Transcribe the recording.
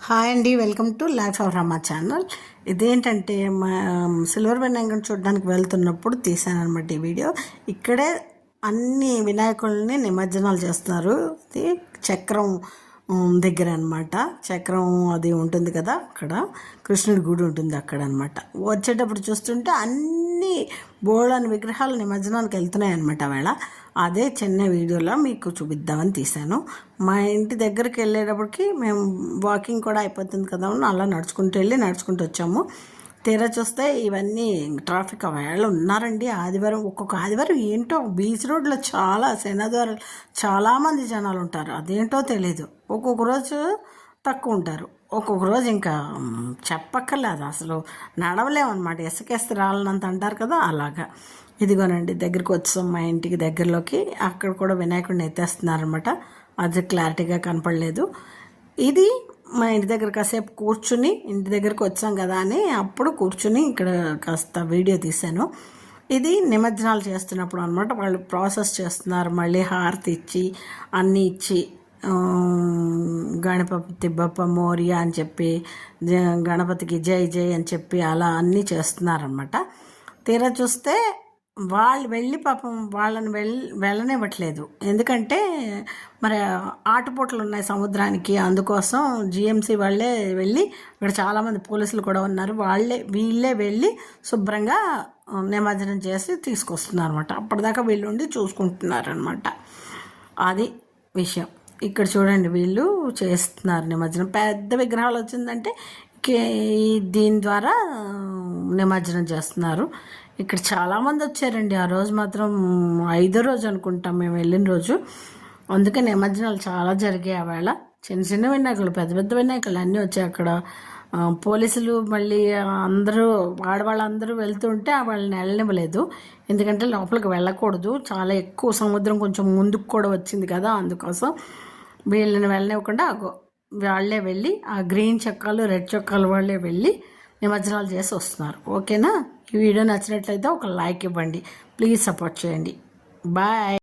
Hi అండి, welcome to life of Rama channel. ఇదేంటంటే మా సిల్వర్ వినాయకుడిని చూడడానికి వెళ్తున్నప్పుడు తీసాను అనమాట ఈ వీడియో. ఇక్కడే అన్ని వినాయకుల్ని నిమజ్జనాలు చేస్తున్నారు. ఇది చక్రం దగ్గర అనమాట. చక్రం అది ఉంటుంది కదా, అక్కడ కృష్ణుడి గుడి ఉంటుంది అక్కడ అనమాట. వచ్చేటప్పుడు చూస్తుంటే అన్ని బోళ్ళని విగ్రహాలు నిమజ్జనానికి వెళ్తున్నాయి అనమాట. వేళ అదే చిన్న వీడియోలో మీకు చూపిద్దామని తీశాను. మా ఇంటి దగ్గరికి వెళ్ళేటప్పటికి మేము వాకింగ్ కూడా అయిపోతుంది కదా, అలా నడుచుకుంటూ వచ్చాము. తీరా చూస్తే ఇవన్నీ ట్రాఫిక్ వేళ ఉన్నారండి. ఆదివారం, ఒక్కొక్క ఆదివారం ఏంటో బీచ్ రోడ్లో చాలా శనివారాలు చాలామంది జనాలు ఉంటారు. అదేంటో తెలీదు. ఒక్కొక్క రోజు తక్కువ ఉంటారు, ఒక్కొక్క రోజు ఇంకా చెప్పక్కర్లేదు, అసలు నడవలేమన్నమాట. ఇసుకేస్తే రాలనంత అంటారు కదా, అలాగా. ఇదిగోనండి దగ్గరికి వచ్చాం మా ఇంటికి దగ్గరలోకి. అక్కడ కూడా వినాయకుడిని ఎత్తేస్తున్నారనమాట. అది క్లారిటీగా కనపడలేదు. ఇది మా ఇంటి దగ్గర కాసేపు కూర్చుని, ఇంటి దగ్గరకు వచ్చాం కదా అని అప్పుడు కూర్చుని ఇక్కడ కాస్త వీడియో తీశాను. ఇది నిమజ్జనాలు చేస్తున్నప్పుడు అనమాట. వాళ్ళు ప్రాసెస్ చేస్తున్నారు, మళ్ళీ హారతి ఇచ్చి అన్నీ ఇచ్చి గణపతి బప్ప మోరియా అని చెప్పి, గణపతికి జై జై అని చెప్పి అలా అన్నీ చేస్తున్నారనమాట. తీరా చూస్తే వాళ్ళు వెళ్ళి పాపం వాళ్ళని వెళ్ళనివ్వట్లేదు. ఎందుకంటే మరి ఆటుపోట్లు ఉన్నాయి సముద్రానికి, అందుకోసం జిఎంసి వాళ్ళే వెళ్ళి, ఇక్కడ చాలామంది పోలీసులు కూడా ఉన్నారు, వీళ్ళే వెళ్ళి శుభ్రంగా నిమజ్జనం చేసి తీసుకొస్తున్నారు అనమాట. అప్పటిదాకా వీళ్ళు ఉండి చూసుకుంటున్నారనమాట. అది విషయం. ఇక్కడ చూడండి, వీళ్ళు చేస్తున్నారు నిమజ్జనం. పెద్ద విగ్రహాలు వచ్చిందంటే దీని ద్వారా నిమజ్జనం చేస్తున్నారు. ఇక్కడ చాలామంది వచ్చారండి. ఆ రోజు మాత్రం 5వ రోజు అనుకుంటాం మేము వెళ్ళిన రోజు. అందుకే నిమజ్జనాలు చాలా జరిగాయి ఆ వేళ. చిన్న చిన్న వినాయకులు, పెద్ద పెద్ద వినాయకులు అన్నీ వచ్చాయి. అక్కడ పోలీసులు మళ్ళీ అందరూ ఆడవాళ్ళందరూ వెళ్తుంటే వాళ్ళని వెళ్ళనివ్వలేదు. ఎందుకంటే లోపలికి వెళ్ళకూడదు, చాలా ఎక్కువ సముద్రం కొంచెం ముందుకు కూడా వచ్చింది కదా, అందుకోసం వీళ్ళని వెళ్ళనివ్వకుండా వాళ్ళే వెళ్ళి ఆ గ్రీన్ చొక్కాలు రెడ్ చొక్కాలు వాళ్ళే వెళ్ళి నిమజ్జనాలు చేసి వస్తున్నారు. ఓకేనా? ఈ వీడియో నచ్చినట్లయితే ఒక లైక్ ఇవ్వండి, ప్లీజ్ సపోర్ట్ చేయండి. బాయ్.